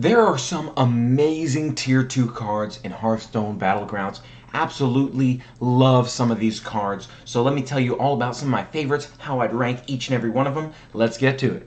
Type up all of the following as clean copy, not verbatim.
There are some amazing Tier 2 cards in Hearthstone Battlegrounds. Absolutely love some of these cards. So let me tell you all about some of my favorites, how I'd rank each and every one of them. Let's get to it.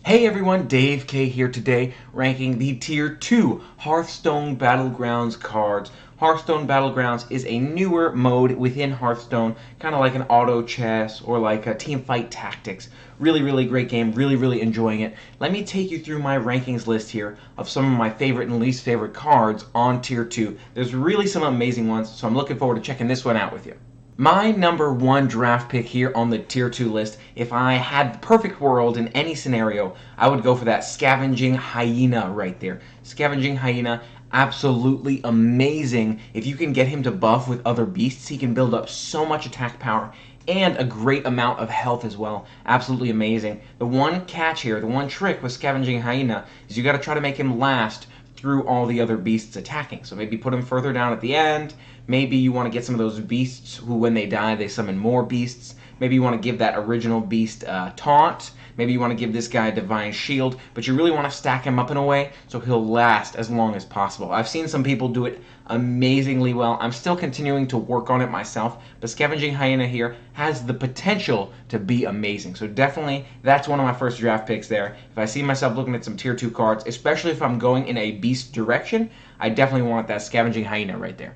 Hey everyone, Dave K here today, ranking the Tier 2 Hearthstone Battlegrounds cards. Hearthstone Battlegrounds is a newer mode within Hearthstone, kind of like an auto-chess or like a TeamFight Tactics. Really great game, really enjoying it. Let me take you through my rankings list here of some of my favorite and least favorite cards on Tier 2. There's really some amazing ones, so I'm looking forward to checking this one out with you. My number one draft pick here on the Tier 2 list, if I had the perfect world in any scenario, I would go for that Scavenging Hyena right there. Scavenging Hyena, absolutely amazing. If you can get him to buff with other beasts, he can build up so much attack power and a great amount of health as well. Absolutely amazing. The one catch here, the one trick with Scavenging Hyena is you got to try to make him last through all the other beasts attacking. So maybe put him further down at the end. Maybe you want to get some of those beasts who, when they die, they summon more beasts. Maybe you want to give that original beast taunt. Maybe you want to give this guy a divine shield, but you really want to stack him up in a way so he'll last as long as possible. I've seen some people do it amazingly well. I'm still continuing to work on it myself, but Scavenging Hyena here has the potential to be amazing. So definitely, that's one of my first draft picks there. If I see myself looking at some Tier 2 cards, especially if I'm going in a beast direction, I definitely want that Scavenging Hyena right there.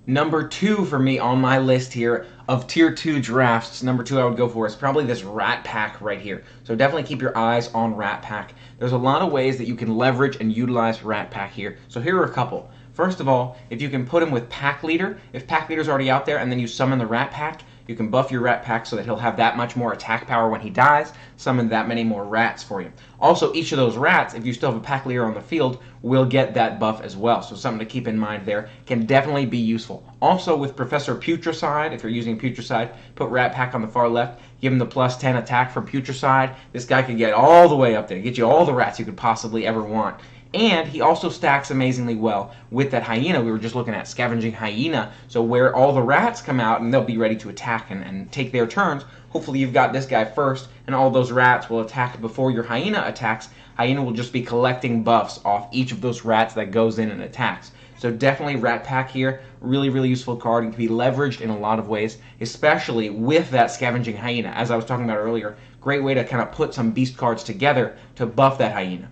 Number 2 for me on my list here of Tier 2 drafts, number 2 I would go for is probably this Rat Pack right here. So definitely keep your eyes on Rat Pack. There's a lot of ways that you can leverage and utilize Rat Pack here. So here are a couple. First of all, if you can put him with Pack Leader, if Pack Leader's already out there and then you summon the Rat Pack, you can buff your Rat Pack so that he'll have that much more attack power when he dies, summon that many more rats for you. Also, each of those rats, if you still have a Pack Leader on the field, will get that buff as well. So something to keep in mind there, can definitely be useful. Also with Professor Putricide, if you're using Putricide, put Rat Pack on the far left, give him the plus 10 attack from Putricide. This guy can get all the way up there, get you all the rats you could possibly ever want. And he also stacks amazingly well with that hyena we were just looking at, Scavenging Hyena. So where all the rats come out and they'll be ready to attack and take their turns, hopefully you've got this guy first and all those rats will attack before your hyena attacks. Hyena will just be collecting buffs off each of those rats that goes in and attacks. So definitely Rat Pack here, really useful card and can be leveraged in a lot of ways, especially with that Scavenging Hyena. As I was talking about earlier, great way to kind of put some beast cards together to buff that hyena.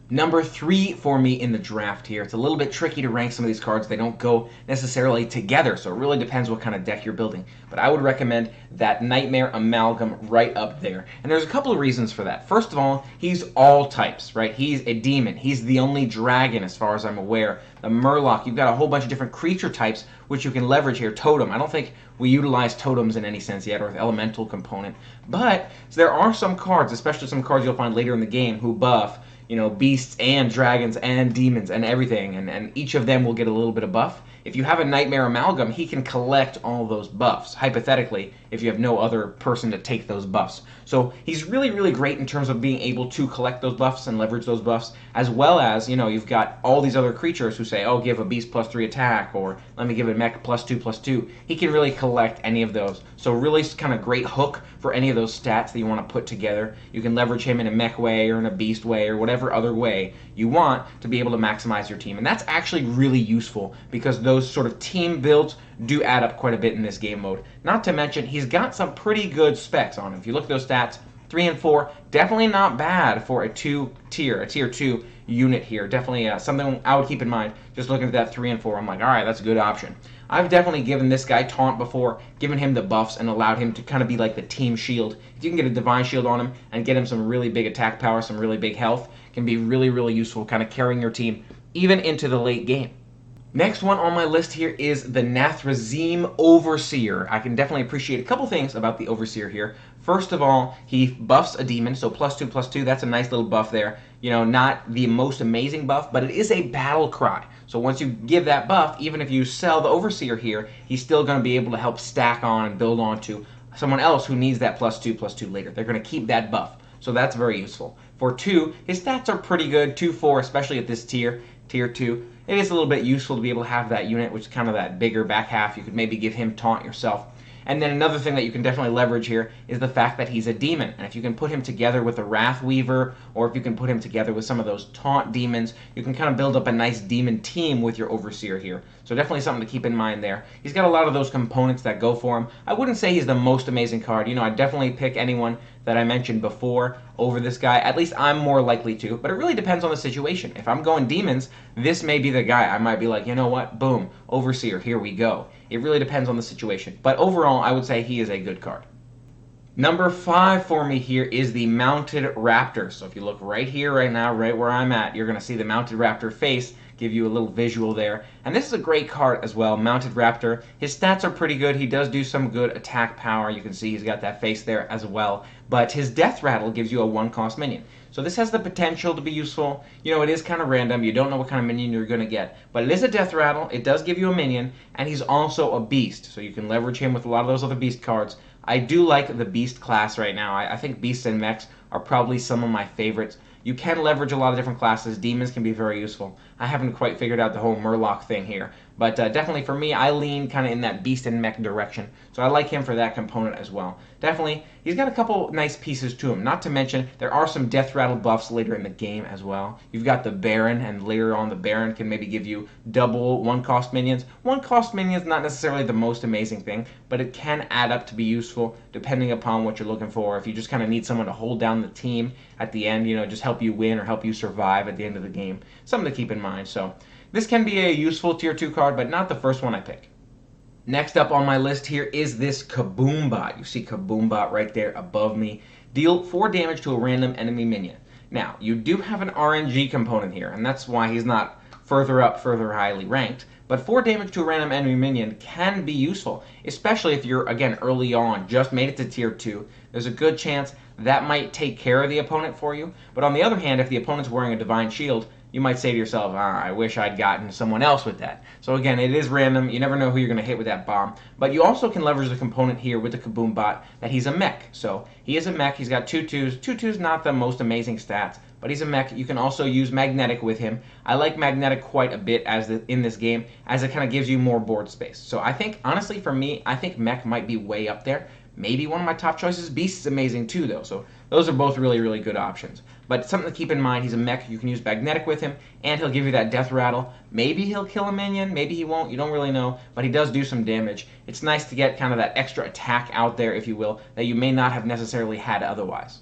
Number 3 for me in the draft here. It's a little bit tricky to rank some of these cards. They don't go necessarily together, so it really depends what kind of deck you're building. But I would recommend that Nightmare Amalgam right up there. And there's a couple of reasons for that. First of all, he's all types, right? He's a demon. He's the only dragon as far as I'm aware. The Murloc, you've got a whole bunch of different creature types which you can leverage here. Totem, I don't think we utilize totems in any sense yet, or the elemental component. But so there are some cards, especially some cards you'll find later in the game, who buff beasts and dragons and demons and everything, and each of them will get a little bit of buff. If you have a Nightmare Amalgam, he can collect all those buffs, hypothetically, if you have no other person to take those buffs. So he's really great in terms of being able to collect those buffs and leverage those buffs, as well as, you've got all these other creatures who say, oh, give a beast plus 3 attack, or let me give a mech plus 2/2. He can really collect any of those. So really kind of great hook for any of those stats that you want to put together. You can leverage him in a mech way or in a beast way or whatever other way you want to be able to maximize your team. And that's actually really useful because those sort of team builds do add up quite a bit in this game mode. Not to mention, he's got some pretty good specs on him. If you look at those stats, 3 and 4, definitely not bad for a Tier 2 unit here. Definitely something I would keep in mind. Just looking at that 3 and 4, I'm like, all right, that's a good option. I've definitely given this guy taunt before, given him the buffs and allowed him to kind of be like the team shield. If you can get a divine shield on him and get him some really big attack power, some really big health, can be really useful, kind of carrying your team even into the late game. Next one on my list here is the Nathrazim Overseer. I can definitely appreciate a couple things about the Overseer here. First of all, he buffs a demon, so +2/+2, that's a nice little buff there. Not the most amazing buff, but it is a battle cry. So once you give that buff, even if you sell the Overseer here, he's still going to be able to help stack on and build onto someone else who needs that +2/+2 later. They're going to keep that buff. So that's very useful. For 2, his stats are pretty good. 2/4, especially at this tier 2. It is a little bit useful to be able to have that unit, which is kind of that bigger back half. You could maybe give him taunt yourself. And then another thing that you can definitely leverage here is the fact that he's a demon. And if you can put him together with a Wrath Weaver, or if you can put him together with some of those taunt demons, you can kind of build up a nice demon team with your Overseer here. So definitely something to keep in mind there. He's got a lot of those components that go for him. I wouldn't say he's the most amazing card. You know, I'd definitely pick anyone that I mentioned before over this guy. At least I'm more likely to, but it really depends on the situation. If I'm going demons, this may be the guy. I might be like, you know what, boom, Overseer, here we go. It really depends on the situation. But overall, I would say he is a good card. Number 5 for me here is the Mounted Raptor. So if you look right here, right now, right where I'm at, you're going to see the Mounted Raptor face, give you a little visual there. And this is a great card as well, Mounted Raptor. His stats are pretty good. He does do some good attack power. You can see he's got that face there as well. But his Death Rattle gives you a 1-cost minion. So this has the potential to be useful. You know, it is kind of random. You don't know what kind of minion you're going to get. But it is a Death Rattle. It does give you a minion. And he's also a beast. So you can leverage him with a lot of those other beast cards. I do like the beast class right now. I think beasts and mechs are probably some of my favorites. You can leverage a lot of different classes. Demons can be very useful. I haven't quite figured out the whole Murloc thing here. But definitely for me, I lean kind of in that beast and mech direction. So I like him for that component as well. Definitely, he's got a couple nice pieces to him. Not to mention, there are some Death Rattle buffs later in the game as well. You've got the Baron, and later on the Baron can maybe give you double 1-cost minions. 1-cost minions not necessarily the most amazing thing, but it can add up to be useful depending upon what you're looking for. If you just kind of need someone to hold down the team at the end, you know, just help you win or help you survive at the end of the game. Something to keep in mind. So this can be a useful tier 2 card, but not the first one I pick. Next up on my list here is this Kaboombot. You see Kaboombot right there above me. Deal 4 damage to a random enemy minion. Now, you do have an RNG component here, and that's why he's not further up, further highly ranked. But 4 damage to a random enemy minion can be useful, especially if you're, again, early on, just made it to tier 2. There's a good chance that might take care of the opponent for you. But on the other hand, if the opponent's wearing a Divine Shield, you might say to yourself, I wish I'd gotten someone else with that. So again, it is random. You never know who you're going to hit with that bomb. But you also can leverage the component here with the Kaboombot that he's a mech. So he is a mech. He's got 2/2s. 2/2s not the most amazing stats, but he's a mech. You can also use Magnetic with him. I like Magnetic quite a bit in this game, as it kind of gives you more board space. So I think, honestly, for me, I think mech might be way up there. Maybe one of my top choices. Beast is amazing too, though. So those are both really, really good options. But something to keep in mind, he's a mech. You can use Magnetic with him, and he'll give you that Death Rattle. Maybe he'll kill a minion. Maybe he won't. You don't really know. But he does do some damage. It's nice to get kind of that extra attack out there, if you will, that you may not have necessarily had otherwise.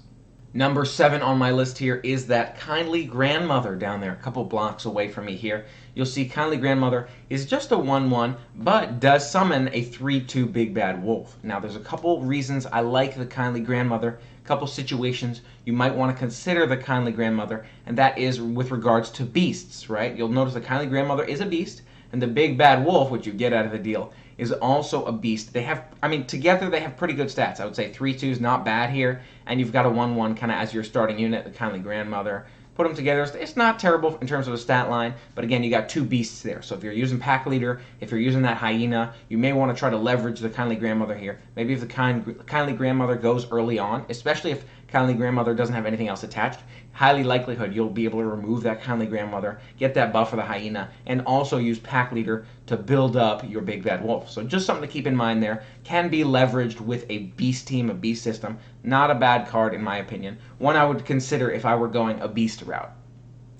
Number 7 on my list here is that Kindly Grandmother down there, a couple blocks away from me here. You'll see Kindly Grandmother is just a 1/1, but does summon a 3/2 Big Bad Wolf. Now, there's a couple reasons I like the Kindly Grandmother, a couple situations you might want to consider the Kindly Grandmother, and that is with regards to beasts, right? You'll notice the Kindly Grandmother is a beast, and the Big Bad Wolf, which you get out of the deal, is also a beast. They have, together they have pretty good stats. I would say 3/2 is not bad here, and you've got a 1/1 kind of as your starting unit, the Kindly Grandmother. Put them together, it's not terrible in terms of a stat line, but again, you got 2 beasts there. So if you're using Pack Leader, if you're using that Hyena, you may want to try to leverage the Kindly Grandmother here. Maybe if the Kindly Grandmother goes early on, especially if Kindly Grandmother doesn't have anything else attached, highly likelihood you'll be able to remove that Kindly Grandmother, get that buff for the Hyena, and also use Pack Leader to build up your Big Bad Wolf. So just something to keep in mind there. Can be leveraged with a beast team, a beast system. Not a bad card in my opinion. One I would consider if I were going a beast route.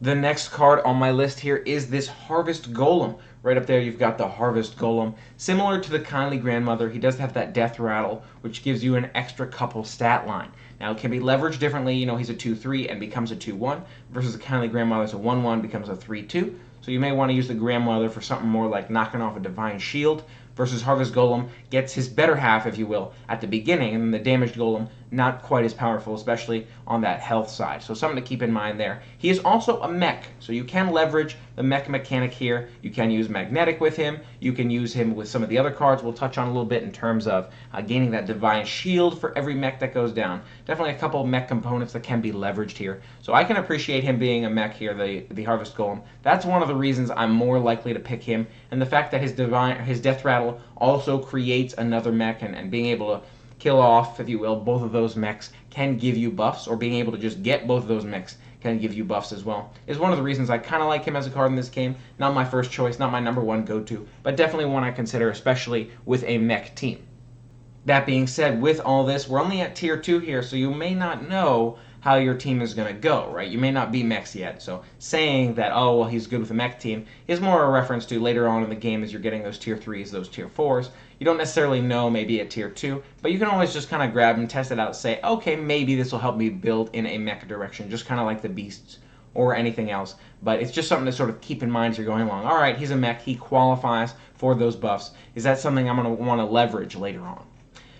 The next card on my list here is this Harvest Golem. Right up there you've got the Harvest Golem. Similar to the Kindly Grandmother, he does have that Death Rattle, which gives you an extra couple stat line. Now it can be leveraged differently. You know, he's a 2/3 and becomes a 2/1, versus the Kindly Grandmother's a 1/1, becomes a 3/2. So you may want to use the Grandmother for something more like knocking off a Divine Shield, versus Harvest Golem gets his better half, if you will, at the beginning, and the Damaged Golem not quite as powerful, especially on that health side. So something to keep in mind there. He is also a mech, so you can leverage the mech mechanic here. You can use Magnetic with him. You can use him with some of the other cards we'll touch on a little bit in terms of gaining that Divine Shield for every mech that goes down. Definitely a couple of mech components that can be leveraged here. So I can appreciate him being a mech here, the Harvest Golem. That's one of the reasons I'm more likely to pick him, and the fact that his Death Rattle also creates another mech, and being able to kill off, if you will, both of those mechs can give you buffs, or being able to just get both of those mechs can give you buffs as well, is one of the reasons I kind of like him as a card in this game. Not my first choice, not my #1 go-to, but definitely one I consider, especially with a mech team. That being said, with all this, we're only at tier 2 here, so you may not know how your team is going to go, right? You may not be mechs yet, so saying that, oh, well, he's good with a mech team is more a reference to later on in the game as you're getting those tier 3s, those tier 4s. You don't necessarily know maybe at tier 2, but you can always just kind of grab and test it out and say, okay, maybe this will help me build in a mech direction, just kind of like the beasts or anything else. But it's just something to sort of keep in mind as you're going along. All right, he's a mech, he qualifies for those buffs. Is that something I'm going to want to leverage later on?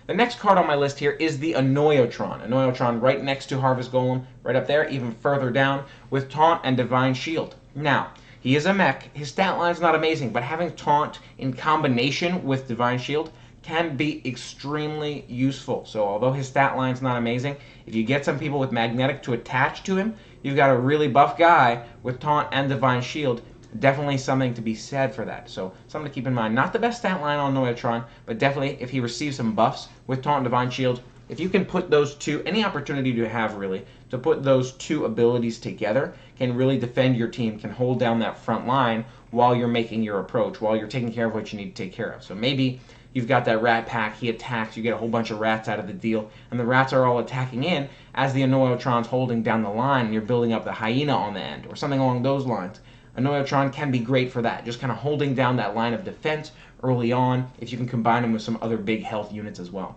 The next card on my list here is the Annoyotron. Annoyotron right next to Harvest Golem, right up there, even further down, with Taunt and Divine Shield. Now, he is a mech. His stat line's not amazing, but having Taunt in combination with Divine Shield can be extremely useful. So although his stat line's not amazing, if you get some people with Magnetic to attach to him, you've got a really buff guy with Taunt and Divine Shield. Definitely something to be said for that. So something to keep in mind. Not the best stat line on Annoyotron, but definitely if he receives some buffs with Taunt and Divine Shield, if you can put those two, any opportunity you have really, to put those two abilities together, can really defend your team, can hold down that front line while you're making your approach, while you're taking care of what you need to take care of. So maybe you've got that rat pack, he attacks, you get a whole bunch of rats out of the deal, and the rats are all attacking in as the Annoyotron's holding down the line and you're building up the hyena on the end, or something along those lines. Annoyotron can be great for that, just kind of holding down that line of defense early on if you can combine him with some other big health units as well.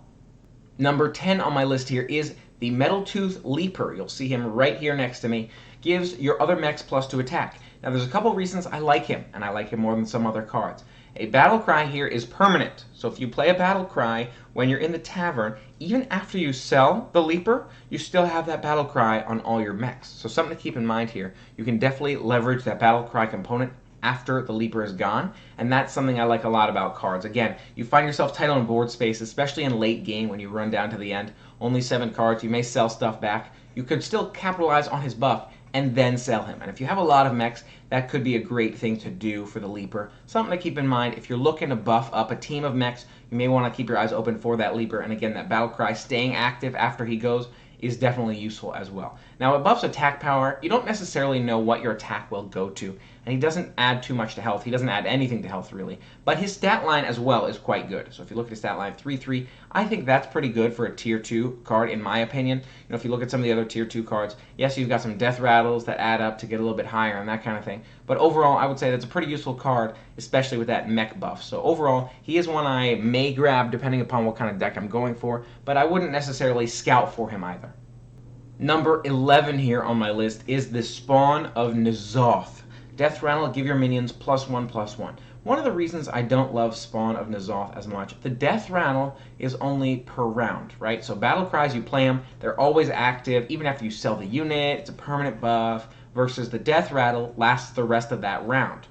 Number 10 on my list here is the Metal Tooth Leaper. You'll see him right here next to me. Gives your other mechs +2 attack. Now there's a couple reasons I like him, and I like him more than some other cards. A battle cry here is permanent, so if you play a battle cry when you're in the tavern, even after you sell the Leaper, you still have that battle cry on all your mechs. So something to keep in mind here. You can definitely leverage that battle cry component after the Leaper is gone, and that's something I like a lot about cards. Again, you find yourself tight on board space, especially in late game when you run down to the end. Only 7 cards, you may sell stuff back. You could still capitalize on his buff and then sell him. And if you have a lot of mechs, that could be a great thing to do for the Leaper. Something to keep in mind, if you're looking to buff up a team of mechs, you may want to keep your eyes open for that Leaper. And again, that battle cry staying active after he goes is definitely useful as well. Now, it buffs attack power. You don't necessarily know what your attack will go to, and he doesn't add too much to health. He doesn't add anything to health, really. But his stat line as well is quite good. So if you look at his stat line, 3-3, I think that's pretty good for a Tier 2 card, in my opinion. You know, if you look at some of the other Tier 2 cards, yes, you've got some death rattles that add up to get a little bit higher and that kind of thing. But overall, I would say that's a pretty useful card, especially with that mech buff. So overall, he is one I may grab depending upon what kind of deck I'm going for, but I wouldn't necessarily scout for him either. Number 11 here on my list is the Spawn of N'Zoth. Death Rattle, give your minions +1/+1. One of the reasons I don't love Spawn of N'Zoth as much, the Death Rattle is only per round, right? So battle cries, you play them, they're always active, even after you sell the unit, it's a permanent buff, versus the Death Rattle lasts the rest of that round.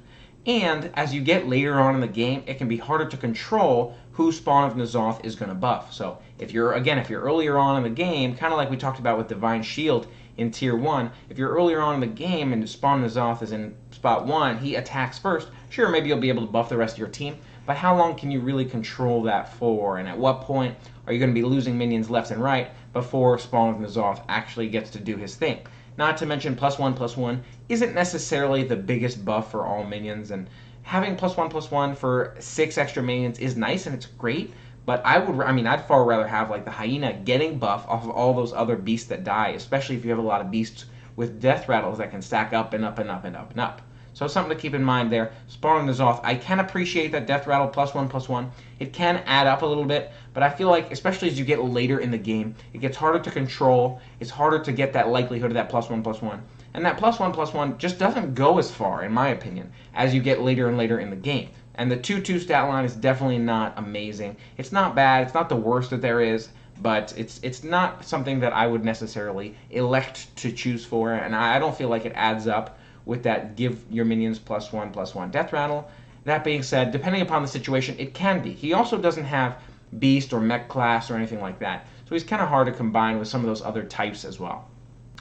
And as you get later on in the game, it can be harder to control who Spawn of N'Zoth is going to buff. So if you're earlier on in the game, kind of like we talked about with Divine Shield in Tier 1, if you're earlier on in the game and Spawn of N'Zoth is in spot 1, he attacks first, sure, maybe you'll be able to buff the rest of your team, but how long can you really control that for? And at what point are you going to be losing minions left and right before Spawn of N'Zoth actually gets to do his thing? Not to mention +1/+1 isn't necessarily the biggest buff for all minions, and having +1/+1 for 6 extra minions is nice and it's great, but I'd far rather have like the hyena getting buff off of all those other beasts that die, especially if you have a lot of beasts with death rattles that can stack up and up and up and up and up. So something to keep in mind there. Spawn of N'Zoth, I can appreciate that death rattle +1/+1. It can add up a little bit, but I feel like, especially as you get later in the game, it gets harder to control. It's harder to get that likelihood of that +1/+1. And that +1/+1 just doesn't go as far, in my opinion, as you get later and later in the game. And the 2/2 stat line is definitely not amazing. It's not bad. It's not the worst that there is, but it's not something that I would necessarily elect to choose for, and I don't feel like it adds up with that give your minions +1/+1 death rattle. That being said, depending upon the situation, it can be. He also doesn't have beast or mech class or anything like that, so he's kind of hard to combine with some of those other types as well.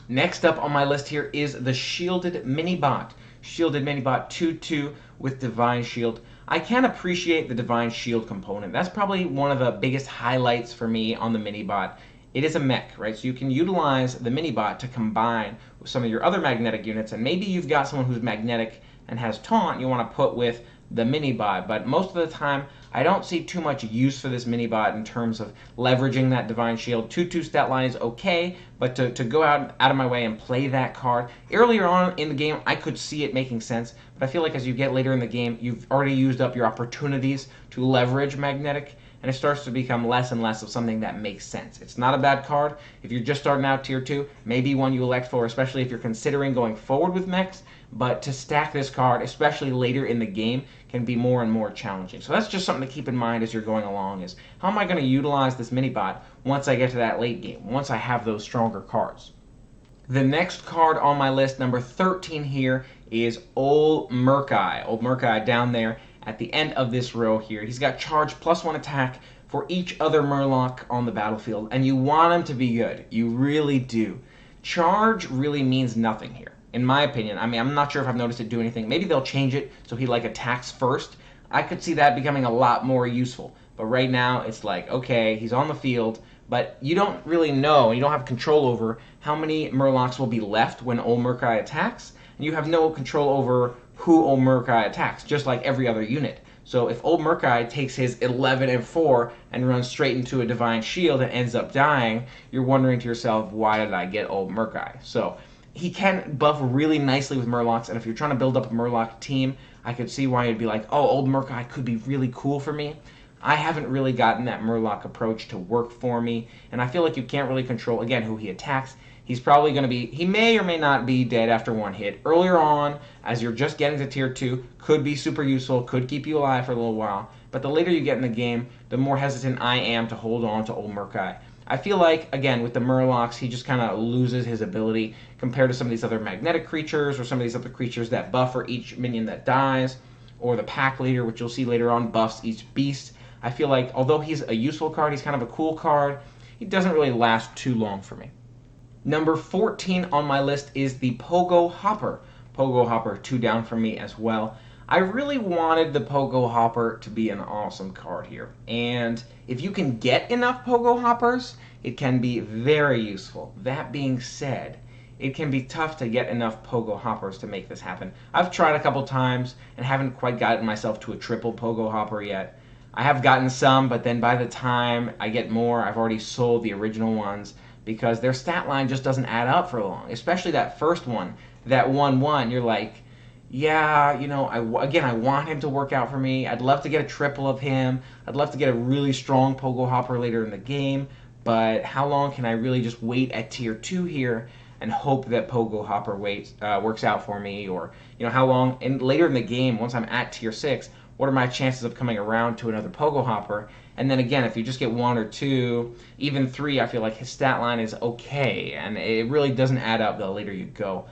Next up on my list here is the Shielded Minibot. Shielded Minibot 2/2 with Divine Shield. I can appreciate the Divine Shield component. That's probably one of the biggest highlights for me on the mini-bot. It is a mech, right? So you can utilize the mini-bot to combine with some of your other magnetic units, and maybe you've got someone who's magnetic and has taunt you want to put with the mini-bot, but most of the time I don't see too much use for this mini-bot in terms of leveraging that Divine Shield. 2/2 stat line is okay, but to go out of my way and play that card, earlier on in the game I could see it making sense, but I feel like as you get later in the game, you've already used up your opportunities to leverage magnetic, and it starts to become less and less of something that makes sense. It's not a bad card. If you're just starting out tier 2, maybe one you elect for, especially if you're considering going forward with mechs, but to stack this card, especially later in the game, can be more and more challenging. So that's just something to keep in mind as you're going along, is how am I going to utilize this mini-bot once I get to that late game, once I have those stronger cards. The next card on my list, number 13 here, is Old Murkai. Old Murkai down there at the end of this row here. He's got charge +1 attack for each other Murloc on the battlefield, and you want him to be good. You really do. Charge really means nothing here, in my opinion. I mean, I'm not sure if I've noticed it do anything. Maybe they'll change it so he like attacks first. I could see that becoming a lot more useful. But right now, it's like, okay, he's on the field, but you don't really know, you don't have control over how many Murlocs will be left when Old Murkai attacks, and you have no control over who Old Murkai attacks, just like every other unit. So if Old Murkai takes his 11 and 4 and runs straight into a Divine Shield and ends up dying, you're wondering to yourself, why did I get Old Murkai? So he can buff really nicely with Murlocs, and if you're trying to build up a Murloc team, I could see why you'd be like, oh, Old Murkai could be really cool for me. I haven't really gotten that Murloc approach to work for me, and I feel like you can't really control, again, who he attacks. He's probably going to be, he may or may not be dead after one hit. Earlier on, as you're just getting to tier 2, could be super useful, could keep you alive for a little while. But the later you get in the game, the more hesitant I am to hold on to Old Murkai. I feel like, again, with the Murlocs, he just kind of loses his ability compared to some of these other magnetic creatures or some of these other creatures that buff for each minion that dies, or the pack leader, which you'll see later on, buffs each beast. I feel like, although he's a useful card, he's kind of a cool card, he doesn't really last too long for me. Number 14 on my list is the Pogo Hopper. Pogo Hopper, 2 down for me as well. I really wanted the Pogo Hopper to be an awesome card here. And if you can get enough Pogo Hoppers, it can be very useful. That being said, it can be tough to get enough Pogo Hoppers to make this happen. I've tried a couple times and haven't quite gotten myself to a triple Pogo Hopper yet. I have gotten some, but then by the time I get more, I've already sold the original ones, because their stat line just doesn't add up for long. Especially that first one, that 1/1, you're like, yeah, you know, I want him to work out for me. I'd love to get a triple of him. I'd love to get a really strong Pogo Hopper later in the game, but how long can I really just wait at tier 2 here and hope that Pogo Hopper works out for me? Or, you know, how long, and later in the game, once I'm at tier 6, what are my chances of coming around to another Pogo Hopper? And then again, if you just get 1 or 2, even 3, I feel like his stat line is okay, and it really doesn't add up the later you go.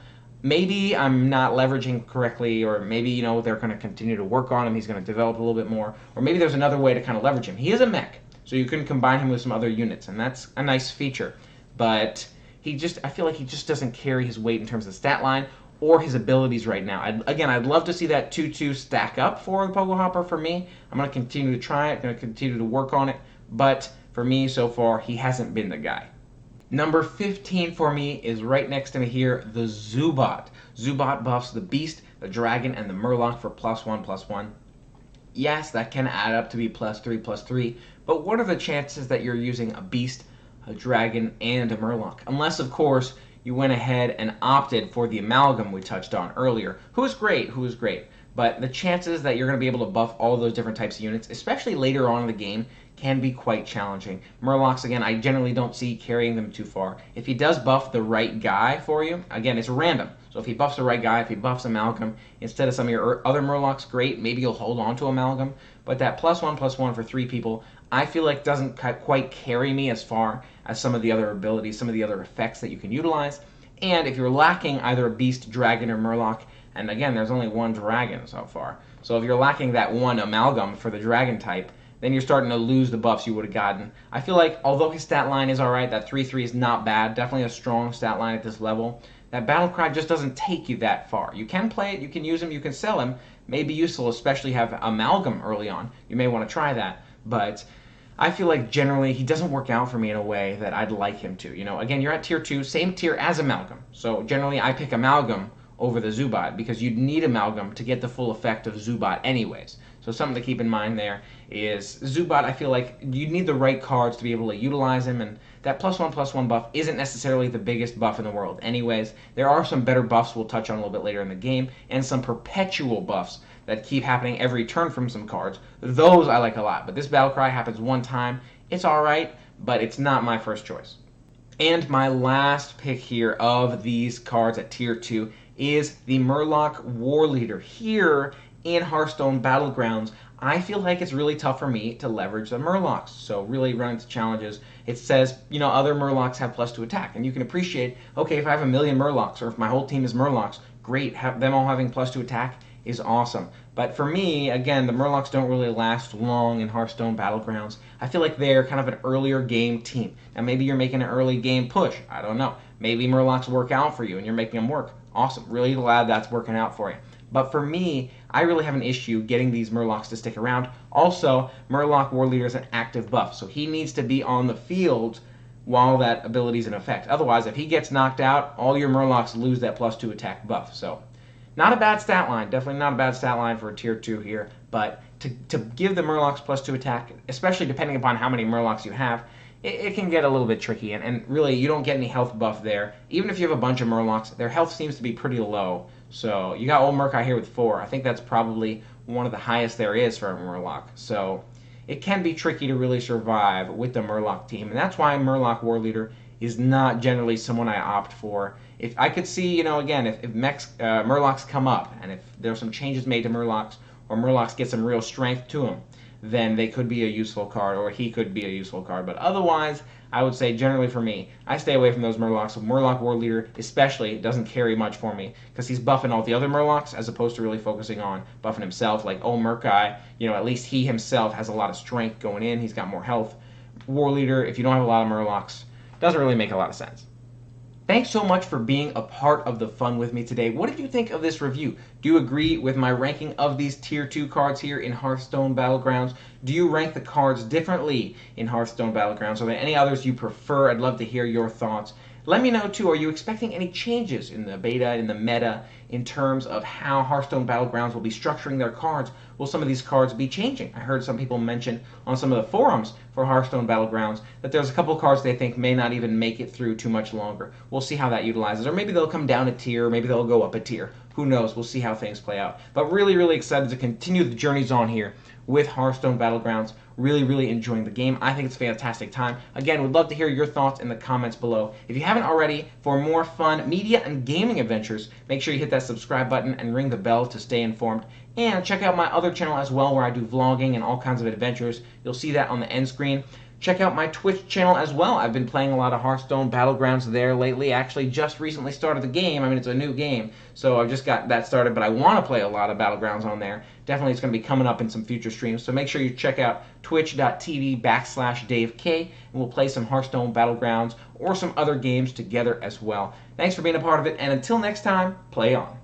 Maybe I'm not leveraging correctly, or maybe, you know, they're going to continue to work on him, he's going to develop a little bit more, or maybe there's another way to kind of leverage him. He is a mech, so you can combine him with some other units, and that's a nice feature. But I feel like he just doesn't carry his weight in terms of stat line or his abilities right now. I'd love to see that 2/2 stack up for the Pogo Hopper for me. I'm going to continue to try it, going to continue to work on it, but for me so far, he hasn't been the guy. Number 15 for me is right next to me here, the Zubat. Zubat buffs the Beast, the Dragon, and the Murloc for +1/+1. Yes, that can add up to be +3/+3, but what are the chances that you're using a Beast, a Dragon, and a Murloc? Unless, of course, you went ahead and opted for the Amalgam we touched on earlier, who is great, but the chances that you're going to be able to buff all those different types of units, especially later on in the game, can be quite challenging. Murlocs, again, I generally don't see carrying them too far. If he does buff the right guy for you, again, it's random. So if he buffs the right guy, if he buffs Amalgam, instead of some of your other Murlocs, great, maybe you'll hold on to Amalgam. But that +1/+1 for 3 people, I feel like doesn't quite carry me as far as some of the other abilities, some of the other effects that you can utilize. And if you're lacking either a Beast, Dragon, or Murloc, and again, there's only 1 Dragon so far. So if you're lacking that 1 Amalgam for the Dragon type, then you're starting to lose the buffs you would have gotten. I feel like, although his stat line is alright, that 3/3 is not bad, definitely a strong stat line at this level, that Battlecry just doesn't take you that far. You can play it, you can use him, you can sell him. may be useful, especially have Amalgam early on. You may want to try that, but I feel like generally he doesn't work out for me in a way that I'd like him to. Again, you're at tier 2, same tier as Amalgam. So generally I pick Amalgam over the Zubat because you'd need Amalgam to get the full effect of Zubat anyways. So something to keep in mind there is Zubat, I feel like you need the right cards to be able to utilize him, and that +1/+1 buff isn't necessarily the biggest buff in the world anyways. There are some better buffs we'll touch on a little bit later in the game, and some perpetual buffs that keep happening every turn from some cards. Those I like a lot, but this Battlecry happens one time. It's alright, but it's not my first choice. And my last pick here of these cards at tier 2 is the Murloc War Leader. Here in Hearthstone Battlegrounds, I feel like it's really tough for me to leverage the Murlocs. So really run into challenges. It says, other Murlocs have +2 attack. And you can appreciate, okay, if I have a million Murlocs, or if my whole team is Murlocs, great, have them all having +2 attack is awesome. But for me, again, the Murlocs don't really last long in Hearthstone Battlegrounds. I feel like they're kind of an earlier game team. Now maybe you're making an early game push. I don't know. Maybe Murlocs work out for you and you're making them work. Awesome. Really glad that's working out for you. But for me, I really have an issue getting these Murlocs to stick around. Also, Murloc War Leader is an active buff, so he needs to be on the field while that ability is in effect. Otherwise, if he gets knocked out, all your Murlocs lose that +2 attack buff. So not a bad stat line. Definitely not a bad stat line for a tier 2 here. But to give the Murlocs +2 attack, especially depending upon how many Murlocs you have, it can get a little bit tricky. And really, you don't get any health buff there. Even if you have a bunch of Murlocs, their health seems to be pretty low. So you got old Murkai here with 4. I think that's probably one of the highest there is for a Murloc. So it can be tricky to really survive with the Murloc team. And that's why Murloc War Leader is not generally someone I opt for. If I could see, again, if Murlocs come up and if there's some changes made to Murlocs, or Murlocs get some real strength to them, then they could be a useful card, or he could be a useful card. But otherwise, I would say generally for me, I stay away from those Murlocs. So Murloc War Leader especially doesn't carry much for me because he's buffing all the other Murlocs as opposed to really focusing on buffing himself. Like, Murkai, at least he himself has a lot of strength going in. He's got more health. War Leader, if you don't have a lot of Murlocs, doesn't really make a lot of sense. Thanks so much for being a part of the fun with me today. What did you think of this review? Do you agree with my ranking of these tier 2 cards here in Hearthstone Battlegrounds? Do you rank the cards differently in Hearthstone Battlegrounds? Are there any others you prefer? I'd love to hear your thoughts. Let me know too, are you expecting any changes in the beta, in the meta, in terms of how Hearthstone Battlegrounds will be structuring their cards? Will some of these cards be changing? I heard some people mention on some of the forums for Hearthstone Battlegrounds that there's a couple cards they think may not even make it through too much longer. We'll see how that utilizes. Or maybe they'll come down a tier, or maybe they'll go up a tier. Who knows? We'll see how things play out. But really, really excited to continue the journeys on here with Hearthstone Battlegrounds. Really, really enjoying the game. I think it's a fantastic time. Again, would love to hear your thoughts in the comments below. If you haven't already, for more fun media and gaming adventures, make sure you hit that subscribe button and ring the bell to stay informed. And check out my other channel as well, where I do vlogging and all kinds of adventures. You'll see that on the end screen. Check out my Twitch channel as well. I've been playing a lot of Hearthstone Battlegrounds there lately. Actually, just recently started the game. I mean, it's a new game, so I've just got that started, but I want to play a lot of Battlegrounds on there. Definitely, it's going to be coming up in some future streams, so make sure you check out twitch.tv/DaveK, and we'll play some Hearthstone Battlegrounds or some other games together as well. Thanks for being a part of it, and until next time, play on.